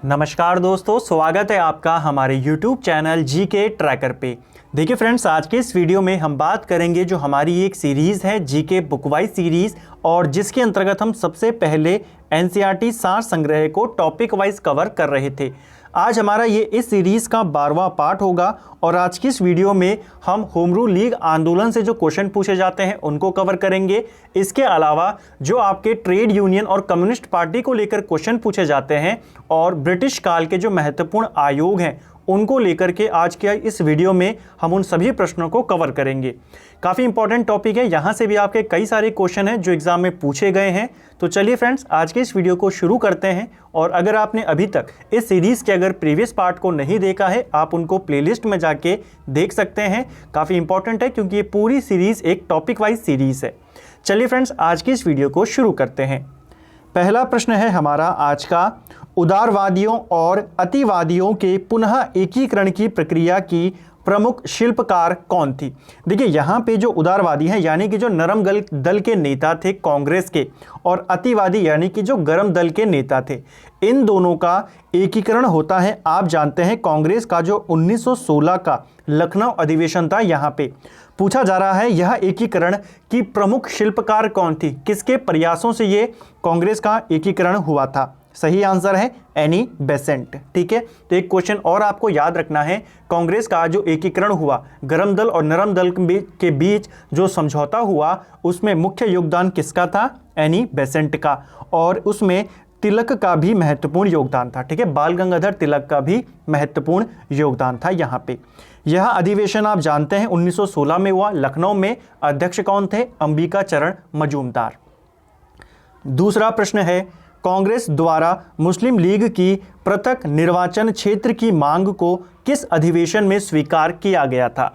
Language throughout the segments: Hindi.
नमस्कार दोस्तों, स्वागत है आपका हमारे YouTube चैनल जीके ट्रैकर पे। देखिए फ्रेंड्स, आज के इस वीडियो में हम बात करेंगे जो हमारी एक सीरीज़ है जीके बुक वाइज सीरीज़, और जिसके अंतर्गत हम सबसे पहले एनसीईआरटी सार संग्रह को टॉपिक वाइज कवर कर रहे थे। आज हमारा ये इस सीरीज़ का 12वां पार्ट होगा और आज की इस वीडियो में हम होम रूल लीग आंदोलन से जो क्वेश्चन पूछे जाते हैं उनको कवर करेंगे। इसके अलावा जो आपके ट्रेड यूनियन और कम्युनिस्ट पार्टी को लेकर क्वेश्चन पूछे जाते हैं और ब्रिटिश काल के जो महत्वपूर्ण आयोग हैं उनको लेकर के आज के इस वीडियो में हम उन सभी प्रश्नों को कवर करेंगे। काफ़ी इंपॉर्टेंट टॉपिक है, यहाँ से भी आपके कई सारे क्वेश्चन हैं जो एग्जाम में पूछे गए हैं। तो चलिए फ्रेंड्स, आज के इस वीडियो को शुरू करते हैं। और अगर आपने अभी तक इस सीरीज़ के अगर प्रीवियस पार्ट को नहीं देखा है, आप उनको प्लेलिस्ट में जाके देख सकते हैं। काफ़ी इंपॉर्टेंट है क्योंकि ये पूरी सीरीज़ एक टॉपिक वाइज सीरीज़ है। चलिए फ्रेंड्स, आज की इस वीडियो को शुरू करते हैं। पहला प्रश्न है हमारा आज का, उदारवादियों और अतिवादियों के पुनः एकीकरण की प्रक्रिया की प्रमुख शिल्पकार कौन थी। देखिए यहाँ पे जो उदारवादी हैं यानी कि जो नरम दल के नेता थे कांग्रेस के, और अतिवादी यानी कि जो गर्म दल के नेता थे, इन दोनों का एकीकरण होता है। आप जानते हैं कांग्रेस का जो 1916 का लखनऊ अधिवेशन था, यहाँ पे पूछा जा रहा है यह एकीकरण की प्रमुख शिल्पकार कौन थी, किसके प्रयासों से ये कांग्रेस का एकीकरण हुआ था। सही आंसर है एनी बेसेंट। ठीक है, तो एक क्वेश्चन और आपको याद रखना है, कांग्रेस का जो एकीकरण हुआ, गर्म दल और नरम दल के बीच जो समझौता हुआ, उसमें मुख्य योगदान किसका था? एनी बेसेंट का। और उसमें तिलक का भी महत्वपूर्ण योगदान था। ठीक है, बाल गंगाधर तिलक का भी महत्वपूर्ण योगदान था यहाँ पे। यह अधिवेशन आप जानते हैं 1916 में हुआ, लखनऊ में। अध्यक्ष कौन थे? अंबिका चरण मजूमदार। दूसरा प्रश्न है, कांग्रेस द्वारा मुस्लिम लीग की पृथक निर्वाचन क्षेत्र की मांग को किस अधिवेशन में स्वीकार किया गया था।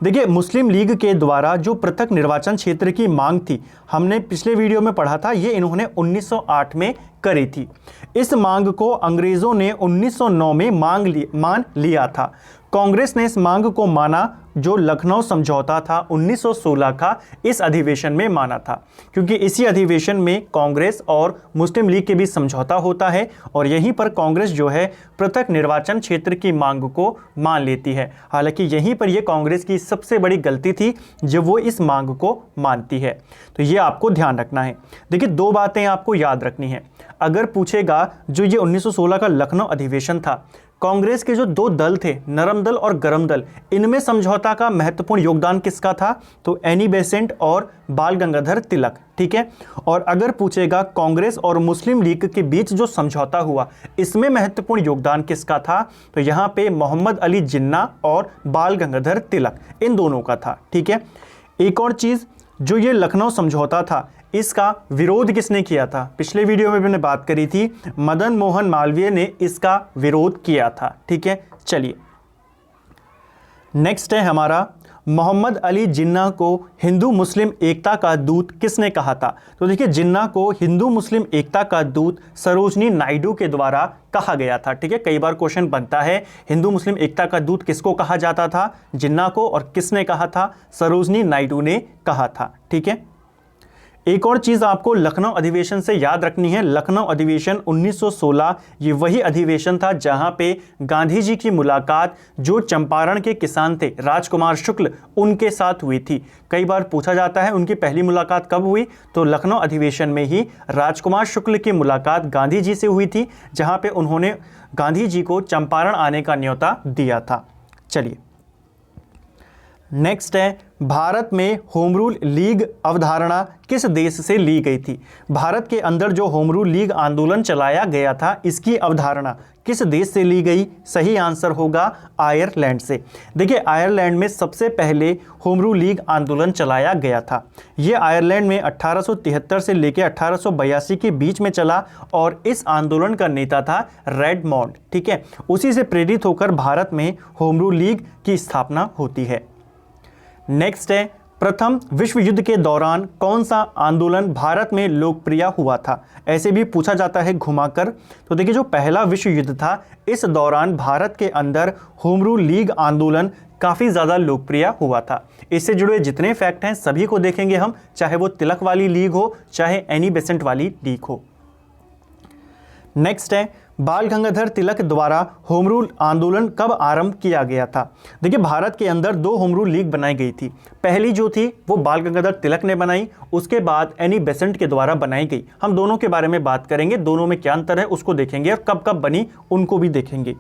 देखिए, मुस्लिम लीग के द्वारा जो पृथक निर्वाचन क्षेत्र की मांग थी, हमने पिछले वीडियो में पढ़ा था, ये इन्होंने 1908 में करी थी। इस मांग को अंग्रेजों ने 1909 में मान लिया था। कांग्रेस ने इस मांग को माना जो लखनऊ समझौता था 1916 का, इस अधिवेशन में माना था, क्योंकि इसी अधिवेशन में कांग्रेस और मुस्लिम लीग के बीच समझौता होता है और यहीं पर कांग्रेस जो है पृथक निर्वाचन क्षेत्र की मांग को मान लेती है। हालांकि यहीं पर यह कांग्रेस की सबसे बड़ी गलती थी जब वो इस मांग को मानती है। तो ये आपको ध्यान रखना है। देखिए, दो बातें आपको याद रखनी है। अगर पूछेगा जो ये 1916 का लखनऊ अधिवेशन था, कांग्रेस के जो दो दल थे, नरम दल और गर्म दल, इनमें समझौता का महत्वपूर्ण योगदान किसका था? तो एनी बेसेंट और बाल गंगाधर तिलक। ठीक है, और अगर पूछेगा कांग्रेस और मुस्लिम लीग के बीच जो समझौता हुआ, इसमें महत्वपूर्ण योगदान किसका था? तो यहाँ पे मोहम्मद अली जिन्ना और बाल गंगाधर तिलक, इन दोनों का था। ठीक है, एक और चीज, जो ये लखनऊ समझौता था, इसका विरोध किसने किया था? पिछले वीडियो में मैंने बात करी थी, मदन मोहन मालवीय ने इसका विरोध किया था। ठीक है, चलिए नेक्स्ट है हमारा, मोहम्मद अली जिन्ना को हिंदू मुस्लिम एकता का दूत किसने कहा था? तो देखिए, जिन्ना को हिंदू मुस्लिम एकता का दूत सरोजनी नायडू के द्वारा कहा गया था। ठीक है, कई बार क्वेश्चन बनता है, हिंदू मुस्लिम एकता का दूत किसको कहा जाता था? जिन्ना को। और किसने कहा था? सरोजनी नायडू ने कहा था। ठीक है, एक और चीज़ आपको लखनऊ अधिवेशन से याद रखनी है। लखनऊ अधिवेशन 1916 ये वही अधिवेशन था जहां पे गांधी जी की मुलाकात जो चंपारण के किसान थे राजकुमार शुक्ल, उनके साथ हुई थी। कई बार पूछा जाता है उनकी पहली मुलाकात कब हुई, तो लखनऊ अधिवेशन में ही राजकुमार शुक्ल की मुलाकात गांधी जी से हुई थी, जहाँ पे उन्होंने गांधी जी को चंपारण आने का न्योता दिया था। चलिए नेक्स्ट है, भारत में होम रूल लीग अवधारणा किस देश से ली गई थी? भारत के अंदर जो होम रूल लीग आंदोलन चलाया गया था, इसकी अवधारणा किस देश से ली गई? सही आंसर होगा आयरलैंड से। देखिए, आयरलैंड में सबसे पहले होम रूल लीग आंदोलन चलाया गया था। ये आयरलैंड में 1873 से लेकर 1882 के बीच में चला और इस आंदोलन का नेता था रेडमोंड। ठीक है, उसी से प्रेरित होकर भारत में होम रूल लीग की स्थापना होती है। नेक्स्ट है, प्रथम विश्व युद्ध के दौरान कौन सा आंदोलन भारत में लोकप्रिय हुआ था? ऐसे भी पूछा जाता है घुमाकर। तो देखिए, जो पहला विश्व युद्ध था, इस दौरान भारत के अंदर होम रूल लीग आंदोलन काफ़ी ज़्यादा लोकप्रिय हुआ था। इससे जुड़े जितने फैक्ट हैं सभी को देखेंगे हम, चाहे वो तिलक वाली लीग हो, चाहे एनी बेसेंट वाली लीग हो। नेक्स्ट है, बाल गंगाधर तिलक द्वारा होम रूल आंदोलन कब आरंभ किया गया था? देखिए, भारत के अंदर दो होम रूल लीग बनाई गई थी। पहली जो थी वो बाल गंगाधर तिलक ने बनाई, उसके बाद एनी बेसेंट के द्वारा बनाई गई। हम दोनों के बारे में बात करेंगे, दोनों में क्या अंतर है उसको देखेंगे और कब कब बनी उनको भी देखेंगे।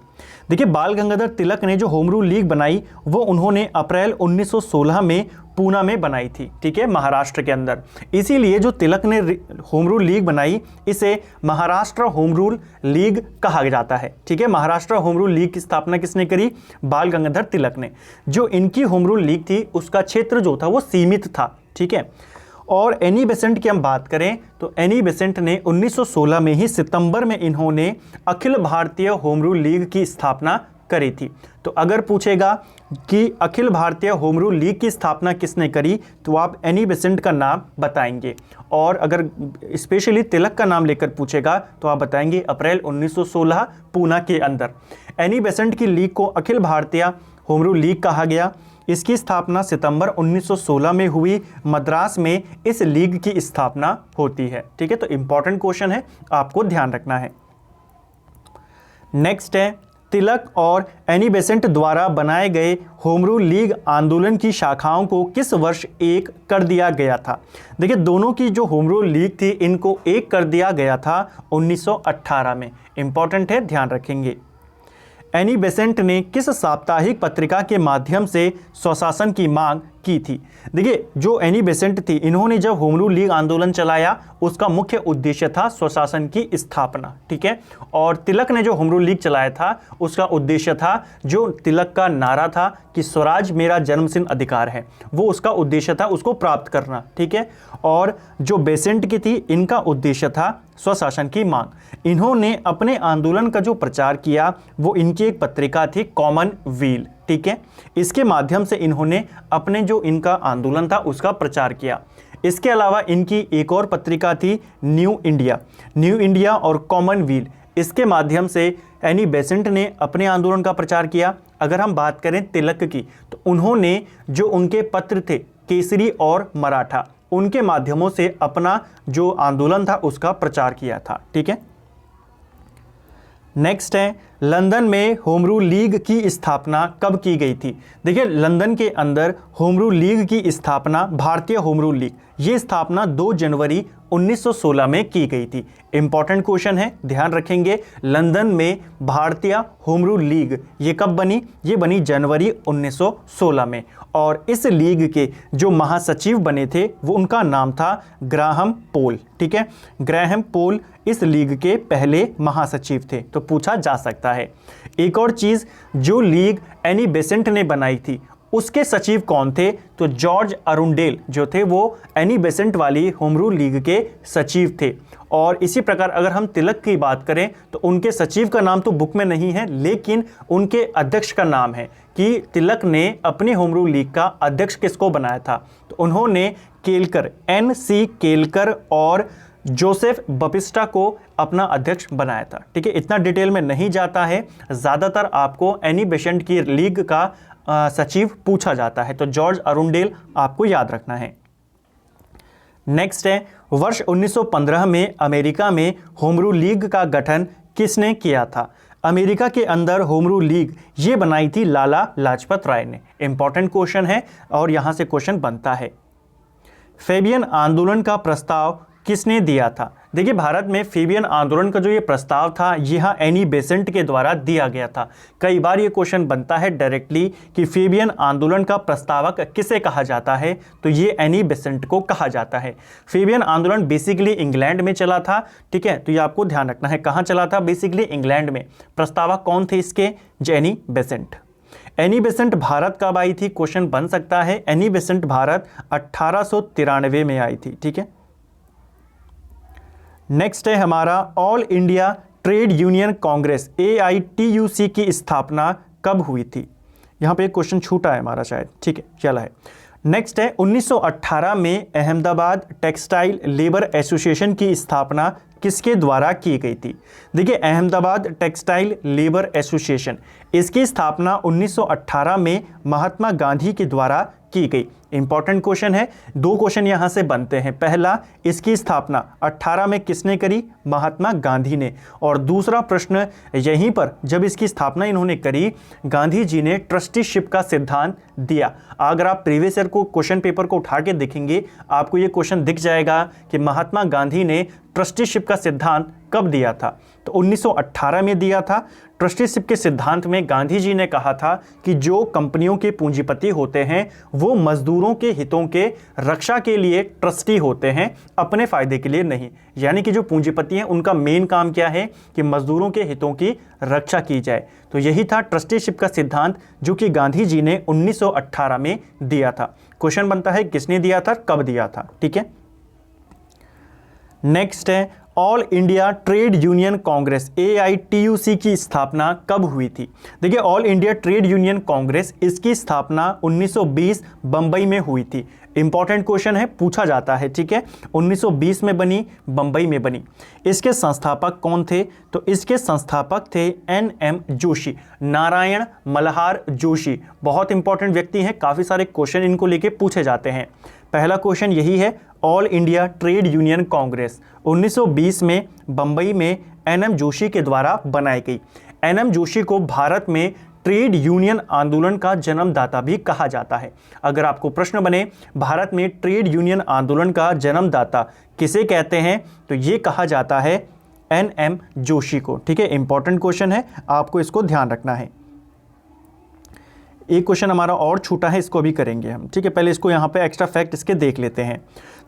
देखिए, बाल गंगाधर तिलक ने जो होम रूल लीग बनाई वो उन्होंने अप्रैल 1916 में पूना में बनाई थी, ठीक है, महाराष्ट्र के अंदर। इसीलिए जो तिलक ने होम रूल लीग बनाई इसे महाराष्ट्र होम रूल लीग कहा जाता है, ठीक है। महाराष्ट्र होम रूल लीग की स्थापना किसने करी? बाल गंगाधर तिलक ने। जो इनकी होम रूल लीग थी उसका क्षेत्र जो था वो सीमित था, ठीक है। और एनी बेसेंट की हम बात करें तो एनी बेसेंट ने 1916 में ही सितंबर में इन्होंने Akhil Bharatiya home rule league की स्थापना करी थी। तो अगर पूछेगा कि Akhil Bharatiya home rule league की स्थापना किसने करी तो आप एनी बेसेंट का नाम बताएंगे, और अगर स्पेशली तिलक का नाम लेकर पूछेगा तो आप बताएंगे अप्रैल 1916 पूना के अंदर। एनी बेसेंट की लीग को Akhil Bharatiya home rule league कहा गया। इसकी स्थापना सितंबर 1916 में हुई। मद्रास में इस लीग की स्थापना होती है, ठीक है। तो इंपॉर्टेंट क्वेश्चन है, आपको ध्यान रखना है। नेक्स्ट है, तिलक और एनी बेसेंट द्वारा बनाए गए होम रूल लीग आंदोलन की शाखाओं को किस वर्ष एक कर दिया गया था? देखिए, दोनों की जो होम रूल लीग थी इनको एक कर दिया गया था 1918 में। इंपॉर्टेंट है, ध्यान रखेंगे। एनी बेसेंट ने किस साप्ताहिक पत्रिका के माध्यम से स्वशासन की मांग की थी? देखिए, जो एनी बेसेंट थी इन्होंने जब होम रूल लीग आंदोलन चलाया उसका मुख्य उद्देश्य था स्वशासन की स्थापना, ठीक है। और तिलक ने जो होम रूल लीग चलाया था उसका उद्देश्य था, जो तिलक का नारा था कि स्वराज मेरा जन्मसिद्ध अधिकार है, वो उसका उद्देश्य था उसको प्राप्त करना, ठीक है। और जो बेसेंट की थी इनका उद्देश्य था स्वशासन की मांग। इन्होंने अपने आंदोलन का जो प्रचार किया वो इनकी एक पत्रिका थी कॉमनवेल्थ, ठीक है। इसके माध्यम से इन्होंने अपने जो इनका आंदोलन था उसका प्रचार किया। इसके अलावा इनकी एक और पत्रिका थी न्यू इंडिया और कॉमनवेल्थ। इसके माध्यम से एनी बेसेंट ने अपने आंदोलन का प्रचार किया। अगर हम बात करें तिलक की तो उन्होंने जो उनके पत्र थे केसरी और मराठा, उनके माध्यमों से अपना जो आंदोलन था उसका प्रचार किया था, ठीक है। नेक्स्ट है, लंदन में होम रूल लीग की स्थापना कब की गई थी? देखिए, लंदन के अंदर होम रूल लीग की स्थापना, भारतीय होम रूल लीग, ये स्थापना 2 जनवरी 1916 में की गई थी। इंपॉर्टेंट क्वेश्चन है, ध्यान रखेंगे। लंदन में भारतीय होम रूल लीग ये कब बनी? ये बनी जनवरी 1916 में। और इस लीग के जो महासचिव बने थे वो उनका नाम था ग्राहम पोल, ठीक है। ग्राहम पोल इस लीग के पहले महासचिव थे, तो पूछा जा सकता है। एक और चीज, जो लीग एनी बेसेंट ने बनाई थी उसके सचिव कौन थे? तो जॉर्ज अरुंडेल जो थे वो एनी बेसेंट वाली होम रूल लीग के सचिव थे। और इसी प्रकार अगर हम तिलक की बात करें तो उनके सचिव का नाम तो बुक में नहीं है, लेकिन उनके अध्यक्ष का नाम है कि तिलक ने अपनी होम रूल लीग का अध्यक्ष किसको बनाया था? तो उन्होंने केलकर, NC केलकर और जोसेफ बपिस्टा को अपना अध्यक्ष बनाया था, ठीक है। इतना डिटेल में नहीं जाता है, ज़्यादातर आपको एनी बेसेंट की लीग का सचिव पूछा जाता है, तो जॉर्ज अरुंडेल आपको याद रखना है। नेक्स्ट है, वर्ष 1915 में अमेरिका में होम रूल लीग का गठन किसने किया था? अमेरिका के अंदर होम रूल लीग ये बनाई थी लाला लाजपत राय ने। इंपॉर्टेंट क्वेश्चन है और यहां से क्वेश्चन बनता है। फेबियन आंदोलन का प्रस्ताव किसने दिया था? देखिए, भारत में फेबियन आंदोलन का जो ये प्रस्ताव था यहाँ एनी बेसेंट के द्वारा दिया गया था। कई बार ये क्वेश्चन बनता है डायरेक्टली कि फेबियन आंदोलन का प्रस्तावक किसे कहा जाता है, तो ये एनी बेसेंट को कहा जाता है। फेबियन आंदोलन बेसिकली इंग्लैंड में चला था, ठीक है, तो ये आपको ध्यान रखना है। कहाँ चला था? बेसिकली इंग्लैंड में। प्रस्तावक कौन थे इसके? Annie Besant. Annie Besant Bharat कब आई थी? क्वेश्चन बन सकता है। एनी बेसेंट भारत 1893 में आई थी, ठीक है। नेक्स्ट है हमारा, all India trade union Congress AITUC की स्थापना कब हुई थी? यहाँ पे एक क्वेश्चन छूटा है हमारा शायद, ठीक है, चला है। नेक्स्ट है, 1918 में अहमदाबाद टेक्सटाइल लेबर एसोसिएशन की स्थापना किसके द्वारा की गई थी? देखिए, अहमदाबाद टेक्सटाइल लेबर एसोसिएशन, इसकी स्थापना 1918 में महात्मा गांधी के द्वारा की गई। इंपॉर्टेंट क्वेश्चन है, दो क्वेश्चन यहां से बनते हैं। पहला, इसकी स्थापना 18 में किसने करी? महात्मा गांधी ने। और दूसरा प्रश्न यहीं पर, जब इसकी स्थापना इन्होंने करी, गांधी जी ने ट्रस्टीशिप का सिद्धांत दिया। अगर आप प्रीवियस ईयर को क्वेश्चन पेपर को उठा के देखेंगे, आपको ये क्वेश्चन दिख जाएगा कि महात्मा गांधी ने ट्रस्टीशिप का सिद्धांत कब दिया था? तो 1918 में दिया था। ट्रस्टीशिप के सिद्धांत में गांधी जी ने कहा था कि जो कंपनियों के पूंजीपति होते हैं वो मजदूरों के हितों के रक्षा के लिए ट्रस्टी होते हैं, अपने फायदे के लिए नहीं। यानी कि जो पूंजीपति हैं उनका मेन काम क्या है कि मजदूरों के हितों की रक्षा की जाए। तो यही था ट्रस्टीशिप का सिद्धांत जो कि गांधी जी ने 1918 में दिया था। क्वेश्चन बनता है किसने दिया था, कब दिया था? ठीक है, नेक्स्ट है all India trade union Congress AITUC की स्थापना कब हुई थी? देखिए, all India trade union Congress, इसकी स्थापना 1920 बंबई में हुई थी। इंपॉर्टेंट क्वेश्चन है, पूछा जाता है। ठीक है, 1920 में बनी, बंबई में बनी। इसके संस्थापक कौन थे? तो इसके संस्थापक थे NM जोशी, नारायण मल्हार जोशी। बहुत इंपॉर्टेंट व्यक्ति हैं, काफ़ी सारे क्वेश्चन इनको लेके पूछे जाते हैं। पहला क्वेश्चन यही है, all India trade union Congress 1920 में बंबई में NM जोशी के द्वारा बनाई गई। NM जोशी को भारत में ट्रेड यूनियन आंदोलन का जन्मदाता भी कहा जाता है। अगर आपको प्रश्न बने भारत में ट्रेड यूनियन आंदोलन का जन्मदाता किसे कहते हैं, तो ये कहा जाता है NM जोशी को। ठीक है, इंपॉर्टेंट क्वेश्चन है, आपको इसको ध्यान रखना है। एक क्वेश्चन हमारा और छूटा है, इसको भी करेंगे हम। ठीक है, पहले इसको यहाँ पे एक्स्ट्रा फैक्ट इसके देख लेते हैं।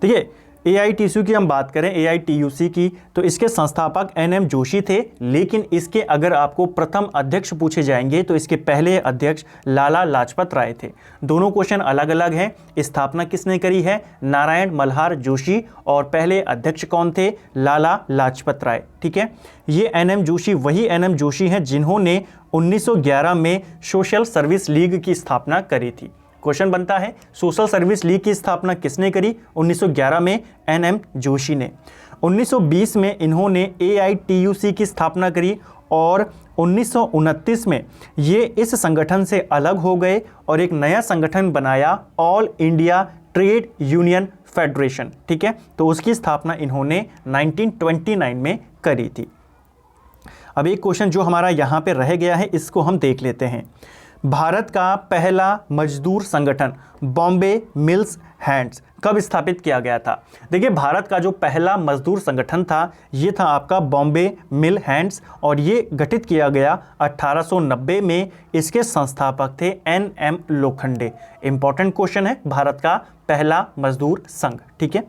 देखिए, AITUC की हम बात करें, AITUC की, तो इसके संस्थापक NM जोशी थे। लेकिन इसके अगर आपको प्रथम अध्यक्ष पूछे जाएंगे तो इसके पहले अध्यक्ष लाला लाजपत राय थे। दोनों क्वेश्चन अलग अलग हैं। स्थापना किसने करी है? नारायण मल्हार जोशी। और पहले अध्यक्ष कौन थे? लाला लाजपत राय। ठीक है, ये NM जोशी वही NM जोशी हैं जिन्होंने 1911 में सोशल सर्विस लीग की स्थापना करी थी। क्वेश्चन बनता है, सोशल सर्विस लीग की स्थापना किसने करी? 1911 में NM जोशी ने। 1920 में इन्होंने AITUC की स्थापना करी और 1929 में ये इस संगठन से अलग हो गए और एक नया संगठन बनाया, all India trade union federation. ठीक है, तो उसकी स्थापना इन्होंने 1929 में करी थी। अब एक क्वेश्चन जो हमारा यहाँ पे रह गया है, इसको हम देख लेते हैं। भारत का पहला मजदूर संगठन बॉम्बे मिल्स हैंड्स कब स्थापित किया गया था? देखिए, भारत का जो पहला मजदूर संगठन था ये था आपका बॉम्बे मिल हैंड्स और ये गठित किया गया 1890 में। इसके संस्थापक थे NM लोखंडे। इंपॉर्टेंट क्वेश्चन है, भारत का पहला मजदूर संघ। ठीक है,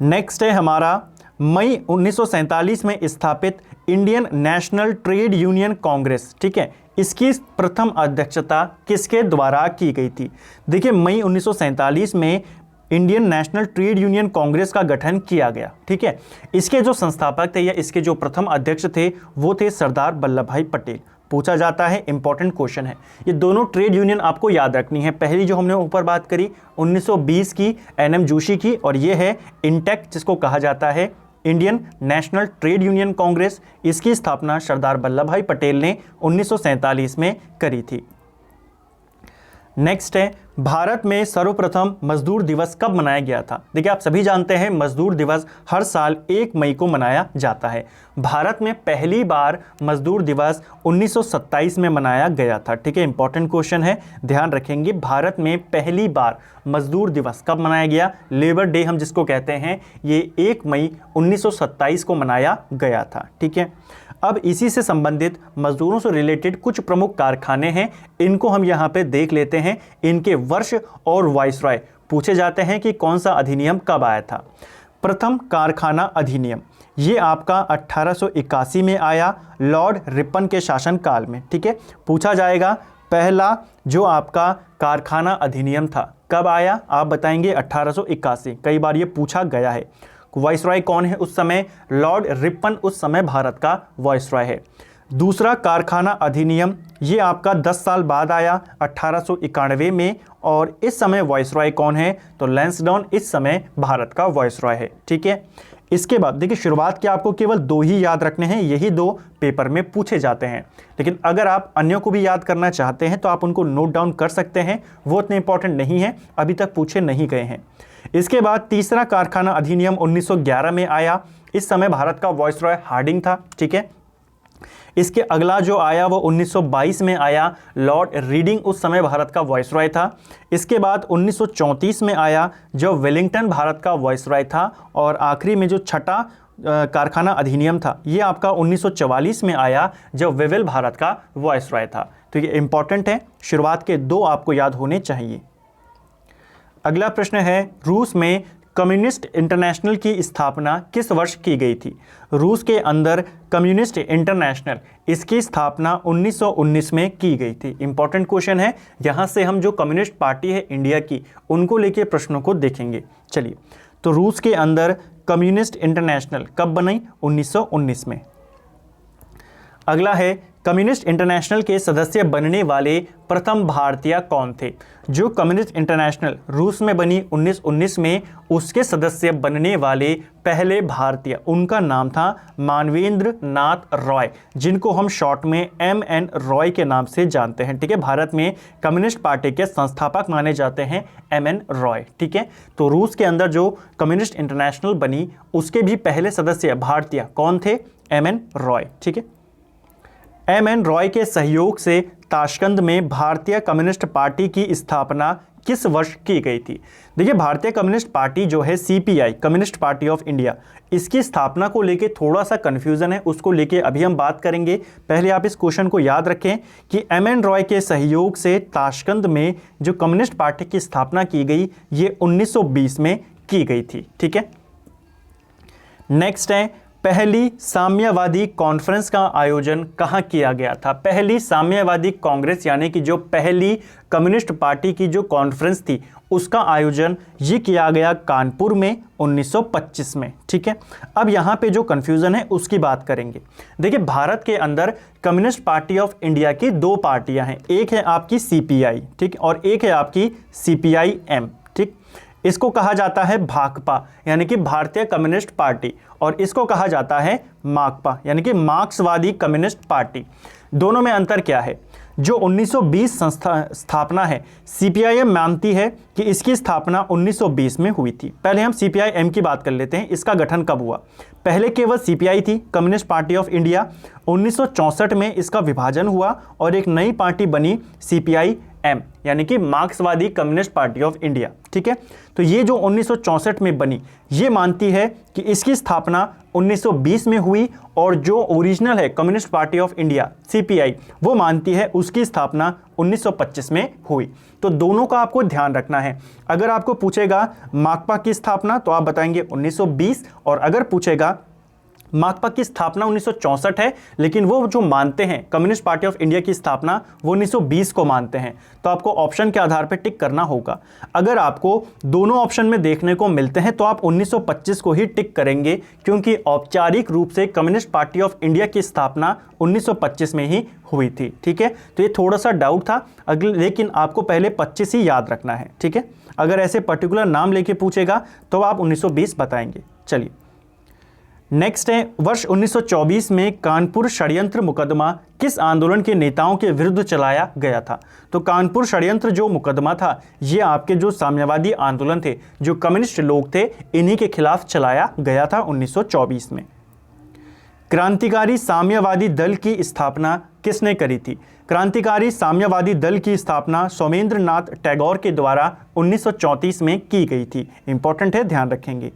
नेक्स्ट है हमारा मई 1947 में स्थापित Indian national trade union Congress. ठीक है, इसकी प्रथम अध्यक्षता किसके द्वारा की गई थी? देखिए, मई 1947 में Indian national trade union Congress का गठन किया गया। ठीक है, इसके जो संस्थापक थे या इसके जो प्रथम अध्यक्ष थे वो थे सरदार वल्लभ भाई पटेल। पूछा जाता है, इंपॉर्टेंट क्वेश्चन है। ये दोनों ट्रेड यूनियन आपको याद रखनी है। पहली जो हमने ऊपर बात करी 1920 की NM जोशी की, और ये है इंटेक जिसको कहा जाता है Indian national trade union Congress. इसकी स्थापना सरदार वल्लभ भाई पटेल ने 1947 में करी थी। नेक्स्ट है, भारत में सर्वप्रथम मजदूर दिवस कब मनाया गया था? देखिए, आप सभी जानते हैं मजदूर दिवस हर साल 1 मई को मनाया जाता है। भारत में पहली बार मजदूर दिवस 1927 में मनाया गया था। ठीक है, इंपॉर्टेंट क्वेश्चन है, ध्यान रखेंगे। भारत में पहली बार मजदूर दिवस कब मनाया गया? लेबर डे हम जिसको कहते हैं, ये 1 मई 1927 को मनाया गया था। ठीक है, अब इसी से संबंधित मजदूरों से रिलेटेड कुछ प्रमुख कारखाने हैं, इनको हम यहाँ पे देख लेते हैं। इनके वर्ष और वाइसरॉय पूछे जाते हैं कि कौन सा अधिनियम कब आया था। प्रथम कारखाना अधिनियम ये आपका 1881 में आया, लॉर्ड रिपन के शासनकाल में। ठीक है, पूछा जाएगा पहला जो आपका कारखाना अधिनियम था कब आया? आप बताएंगे 1881। कई बार ये पूछा गया है। वाइसरॉय कौन है उस समय? लॉर्ड रिपन उस समय भारत का वाइसरॉय है। दूसरा कारखाना अधिनियम ये आपका 10 साल बाद आया 1891 में, और इस समय वाइसरॉय कौन है? तो लैंसडाउन इस समय भारत का वाइसरॉय है। ठीक है, इसके बाद देखिए शुरुआत के आपको केवल 2 ही याद रखने हैं, यही 2 पेपर में पूछे जाते हैं, लेकिन अगर आप अन्यों को भी याद करना चाहते हैं तो आप उनको नोट डाउन कर सकते हैं, वो इतने इंपॉर्टेंट नहीं है, अभी तक पूछे नहीं गए हैं। इसके बाद तीसरा कारखाना अधिनियम 1911 में आया। इस समय भारत का वायसरॉय हार्डिंग था, ठीक है। इसके अगला जो आया वो 1922 में आया, लॉर्ड रीडिंग उस समय भारत का वायसरॉय था। इसके बाद 1934 में आया, जब वेलिंगटन भारत का वायसरॉय था। और आखिरी में जो छठा कारखाना अधिनियम था ये आपका 1944 में आया, जब वेवेल भारत का वायसरॉय था। तो ये इंपॉर्टेंट है, शुरुआत के 2 आपको याद होने चाहिए। अगला प्रश्न है, रूस में कम्युनिस्ट इंटरनेशनल की स्थापना किस वर्ष की गई थी? रूस के अंदर कम्युनिस्ट इंटरनेशनल, इसकी स्थापना 1919 में की गई थी। इंपॉर्टेंट क्वेश्चन है, यहाँ से हम जो कम्युनिस्ट पार्टी है इंडिया की उनको लेके प्रश्नों को देखेंगे। चलिए, तो रूस के अंदर कम्युनिस्ट इंटरनेशनल कब बनी? 1919 में। अगला है, कम्युनिस्ट इंटरनेशनल के सदस्य बनने वाले प्रथम भारतीय कौन थे? जो कम्युनिस्ट इंटरनेशनल रूस में बनी 1919 में, उसके सदस्य बनने वाले पहले भारतीय, उनका नाम था मानवेंद्र नाथ रॉय, जिनको हम शॉर्ट में MN रॉय के नाम से जानते हैं, ठीक है। भारत में कम्युनिस्ट पार्टी के संस्थापक माने जाते हैं MN रॉय, ठीक है। तो रूस के अंदर जो कम्युनिस्ट इंटरनेशनल बनी उसके भी पहले सदस्य भारतीय कौन थे? MN रॉय, ठीक है। MN रॉय के सहयोग से ताशकंद में भारतीय कम्युनिस्ट पार्टी की स्थापना किस वर्ष की गई थी? देखिए, भारतीय कम्युनिस्ट पार्टी जो है CPI, communist party of India, इसकी स्थापना को लेके थोड़ा सा कन्फ्यूजन है, उसको लेके अभी हम बात करेंगे। पहले आप इस क्वेश्चन को याद रखें कि MN रॉय के सहयोग से ताशकंद में जो कम्युनिस्ट पार्टी की स्थापना की गई ये 1920 में की गई थी, ठीक है। नेक्स्ट है, पहली साम्यवादी कॉन्फ्रेंस का आयोजन कहाँ किया गया था? पहली साम्यवादी कांग्रेस यानी कि जो पहली कम्युनिस्ट पार्टी की जो कॉन्फ्रेंस थी उसका आयोजन ये किया गया कानपुर में 1925 में, ठीक है। अब यहाँ पे जो कन्फ्यूज़न है उसकी बात करेंगे। देखिए, भारत के अंदर कम्युनिस्ट पार्टी ऑफ इंडिया की 2 पार्टियाँ हैं, एक है आपकी CPI, ठीक, और एक है आपकी CPI-M, ठीक। इसको कहा जाता है भाकपा यानी कि भारतीय कम्युनिस्ट पार्टी, और इसको कहा जाता है माकपा यानी कि मार्क्सवादी कम्युनिस्ट पार्टी। दोनों में अंतर क्या है? जो 1920 स्थापना है, CPI-M मानती है कि इसकी स्थापना 1920 में हुई थी। पहले हम CPI-M की बात कर लेते हैं, इसका गठन कब हुआ। पहले केवल CPI थी, कम्युनिस्ट पार्टी ऑफ इंडिया। 1964 में इसका विभाजन हुआ और एक नई पार्टी बनी CPI-M यानी कि मार्क्सवादी कम्युनिस्ट पार्टी ऑफ इंडिया, ठीक है। तो ये जो 1964 में बनी ये मानती है कि इसकी स्थापना 1920 में हुई, और जो ओरिजिनल है communist party of India CPI वो मानती है उसकी स्थापना 1925 में हुई। तो दोनों का आपको ध्यान रखना है। अगर आपको पूछेगा माकपा की स्थापना तो आप बताएंगे 1920, और अगर पूछेगा माकपा की स्थापना 1964 है, लेकिन वो जो मानते हैं कम्युनिस्ट पार्टी ऑफ इंडिया की स्थापना वो 1920 को मानते हैं, तो आपको ऑप्शन के आधार पर टिक करना होगा। अगर आपको दोनों ऑप्शन में देखने को मिलते हैं तो आप 1925 को ही टिक करेंगे, क्योंकि औपचारिक रूप से कम्युनिस्ट पार्टी ऑफ इंडिया की स्थापना 1925 में ही हुई थी, ठीक है। तो ये थोड़ा सा डाउट था, लेकिन आपको पहले 25 ही याद रखना है, ठीक है। अगर ऐसे पर्टिकुलर नाम लेके पूछेगा तो आप 1920 बताएंगे। चलिए, नेक्स्ट है, वर्ष 1924 में कानपुर षड्यंत्र मुकदमा किस आंदोलन के नेताओं के विरुद्ध चलाया गया था? तो कानपुर षड्यंत्र जो मुकदमा था ये आपके जो साम्यवादी आंदोलन थे, जो कम्युनिस्ट लोग थे, इन्हीं के खिलाफ चलाया गया था 1924 में। क्रांतिकारी साम्यवादी दल की स्थापना किसने करी थी? क्रांतिकारी साम्यवादी दल की स्थापना सोमेंद्र नाथ टैगोर के द्वारा 1934 में की गई थी। इंपॉर्टेंट है, ध्यान रखेंगे।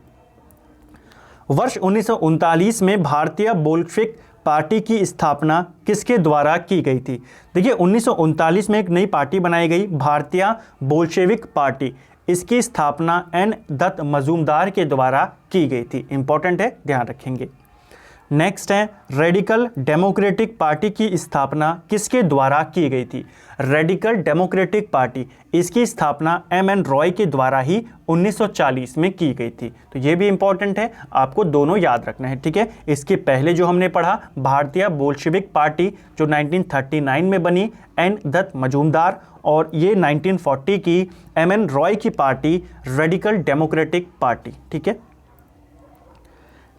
वर्ष 1939 में भारतीय बोल्शेविक पार्टी की स्थापना किसके द्वारा की गई थी? देखिए, 1939 में एक नई पार्टी बनाई गई, भारतीय बोल्शेविक पार्टी। इसकी स्थापना N दत्त मजूमदार के द्वारा की गई थी। इंपॉर्टेंट है, ध्यान रखेंगे। नेक्स्ट है, रेडिकल डेमोक्रेटिक पार्टी की स्थापना किसके द्वारा की गई थी? रेडिकल डेमोक्रेटिक पार्टी, इसकी स्थापना MN रॉय के द्वारा ही 1940 में की गई थी। तो ये भी इंपॉर्टेंट है, आपको दोनों याद रखना है, ठीक है। इसके पहले जो हमने पढ़ा भारतीय बोल्शेविक पार्टी जो 1939 में बनी, N दत्त मजूमदार, और ये 1940 की MN रॉय की पार्टी रेडिकल डेमोक्रेटिक पार्टी, ठीक है।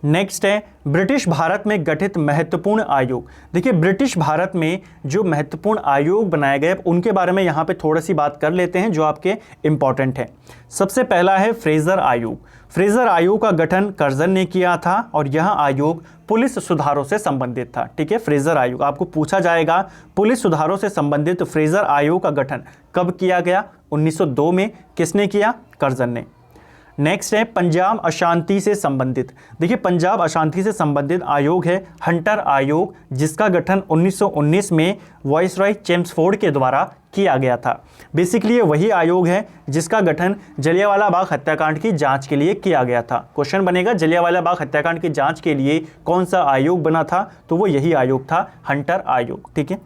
नेक्स्ट है ब्रिटिश भारत में गठित महत्वपूर्ण आयोग। देखिए ब्रिटिश भारत में जो महत्वपूर्ण आयोग बनाए गए उनके बारे में यहाँ पे थोड़ी सी बात कर लेते हैं जो आपके इंपॉर्टेंट है। सबसे पहला है फ्रेजर आयोग। फ्रेजर आयोग का गठन कर्जन ने किया था और यह आयोग पुलिस सुधारों से संबंधित था। ठीक है, फ्रेजर आयोग आपको पूछा जाएगा पुलिस सुधारों से संबंधित फ्रेजर आयोग का गठन कब किया गया? 1902 में। किसने किया? कर्जन ने। नेक्स्ट है पंजाब अशांति से संबंधित। देखिए पंजाब अशांति से संबंधित आयोग है हंटर आयोग, जिसका गठन 1919 में वाइसरॉय चेम्सफोर्ड के द्वारा किया गया था। बेसिकली ये वही आयोग है जिसका गठन जलियांवाला बाग हत्याकांड की जांच के लिए किया गया था। क्वेश्चन बनेगा जलियांवाला बाग हत्याकांड की जांच के लिए कौन सा आयोग बना था? तो वो यही आयोग था, हंटर आयोग। ठीक है,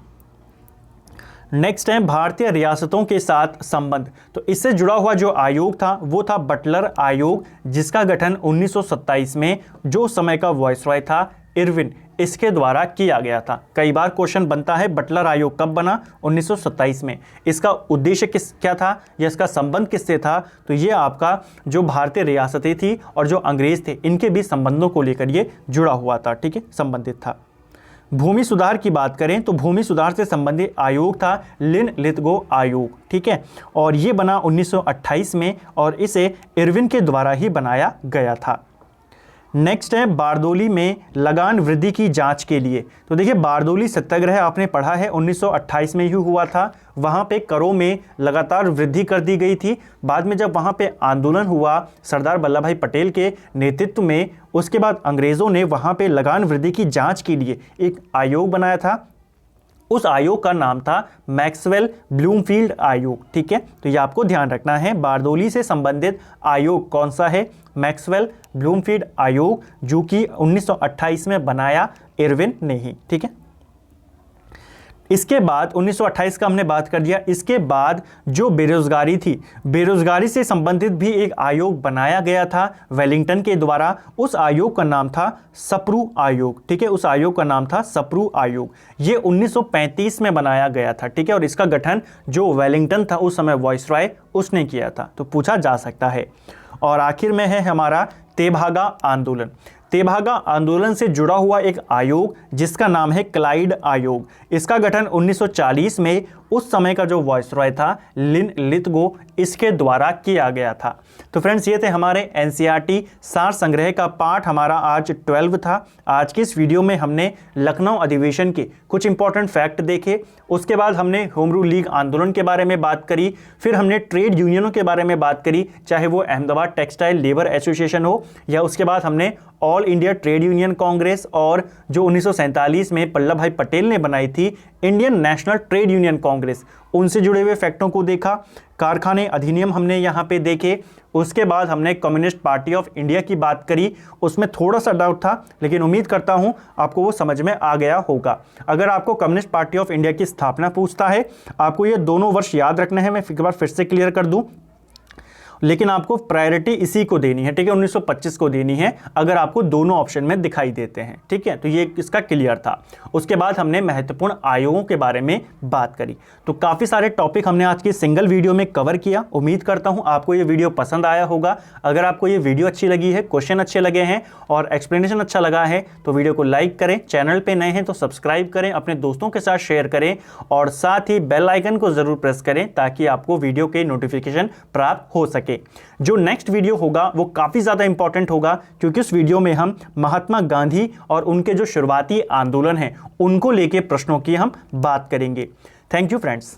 नेक्स्ट है भारतीय रियासतों के साथ संबंध। तो इससे जुड़ा हुआ जो आयोग था वो था बटलर आयोग, जिसका गठन 1927 में जो समय का वाइसरॉय था इरविन, इसके द्वारा किया गया था। कई बार क्वेश्चन बनता है बटलर आयोग कब बना? 1927 में। इसका उद्देश्य क्या था या इसका संबंध किससे था? तो ये आपका जो भारतीय रियासतें थी और जो अंग्रेज थे इनके बीच संबंधों को लेकर ये जुड़ा हुआ था। ठीक है, संबंधित था। भूमि सुधार की बात करें तो भूमि सुधार से संबंधित आयोग था लिन लिथगो आयोग। ठीक है, और ये बना 1928 में और इसे इरविन के द्वारा ही बनाया गया था। नेक्स्ट है बारदोली में लगान वृद्धि की जांच के लिए। तो देखिए बारदोली सत्याग्रह आपने पढ़ा है 1928 में ही हुआ था। वहाँ पे करों में लगातार वृद्धि कर दी गई थी। बाद में जब वहाँ पे आंदोलन हुआ सरदार वल्लभ भाई पटेल के नेतृत्व में, उसके बाद अंग्रेज़ों ने वहाँ पे लगान वृद्धि की जांच के लिए एक आयोग बनाया था। उस आयोग का नाम था मैक्सवेल ब्लूमफील्ड आयोग। ठीक है, तो ये आपको ध्यान रखना है। बारदोली से संबंधित आयोग कौन सा है? मैक्सवेल ब्लूमफील्ड आयोग, जो कि 1928 में बनाया इरविन ने ही। ठीक है, इसके बाद 1928 का हमने बात कर दिया। इसके बाद जो बेरोजगारी थी, बेरोजगारी से संबंधित भी एक आयोग बनाया गया था वेलिंगटन के द्वारा। उस आयोग का नाम था सप्रू आयोग। ठीक है, उस आयोग का नाम था सप्रू आयोग। ये 1935 में बनाया गया था। ठीक है, और इसका गठन जो वेलिंगटन था उस समय वाइसरॉय उसने किया था, तो पूछा जा सकता है। और आखिर में है हमारा तेभागा आंदोलन। तेभागा आंदोलन से जुड़ा हुआ एक आयोग जिसका नाम है क्लाइड आयोग। इसका गठन 1940 में उस समय का जो वाइसरॉय था लिन लिथगो, इसके द्वारा किया गया था। तो फ्रेंड्स ये थे हमारे एनसीईआरटी सार संग्रह का पाठ। हमारा आज 12 था। आज की इस वीडियो में हमने लखनऊ अधिवेशन के कुछ इंपॉर्टेंट फैक्ट देखे। उसके बाद हमने होम रूल लीग आंदोलन के बारे में बात करी। फिर हमने ट्रेड यूनियनों के बारे में बात करी, चाहे वो अहमदाबाद टेक्सटाइल लेबर एसोसिएशन हो या उसके बाद हमने all India trade union Congress और जो 1947 में वल्लभ भाई पटेल ने बनाई थी Indian national trade union Congress, उनसे जुड़े हुए फैक्टों को देखा। कारखाने अधिनियम हमने यहाँ पे देखे। उसके बाद हमने कम्युनिस्ट पार्टी ऑफ इंडिया की बात करी। उसमें थोड़ा सा डाउट था, लेकिन उम्मीद करता हूँ आपको वो समझ में आ गया होगा। अगर आपको कम्युनिस्ट पार्टी ऑफ इंडिया की स्थापना पूछता है, आपको ये दोनों वर्ष याद रखने हैं। मैं एक बार फिर से क्लियर कर दूँ, लेकिन आपको प्रायोरिटी इसी को देनी है। ठीक है, 1925 को देनी है अगर आपको दोनों ऑप्शन में दिखाई देते हैं। ठीक है, तो ये इसका क्लियर था। उसके बाद हमने महत्वपूर्ण आयोगों के बारे में बात करी। तो काफ़ी सारे टॉपिक हमने आज की सिंगल वीडियो में कवर किया। उम्मीद करता हूँ आपको ये वीडियो पसंद आया होगा। अगर आपको ये वीडियो अच्छी लगी है, क्वेश्चन अच्छे लगे हैं और एक्सप्लेनेशन अच्छा लगा है तो वीडियो को लाइक करें। चैनल पर नए हैं तो सब्सक्राइब करें, अपने दोस्तों के साथ शेयर करें और साथ ही बेल आइकन को ज़रूर प्रेस करें ताकि आपको वीडियो के नोटिफिकेशन प्राप्त हो सके। जो नेक्स्ट वीडियो होगा वो काफी ज्यादा इंपॉर्टेंट होगा, क्योंकि उस वीडियो में हम महात्मा गांधी और उनके जो शुरुआती आंदोलन हैं उनको लेके प्रश्नों की हम बात करेंगे। Thank you friends.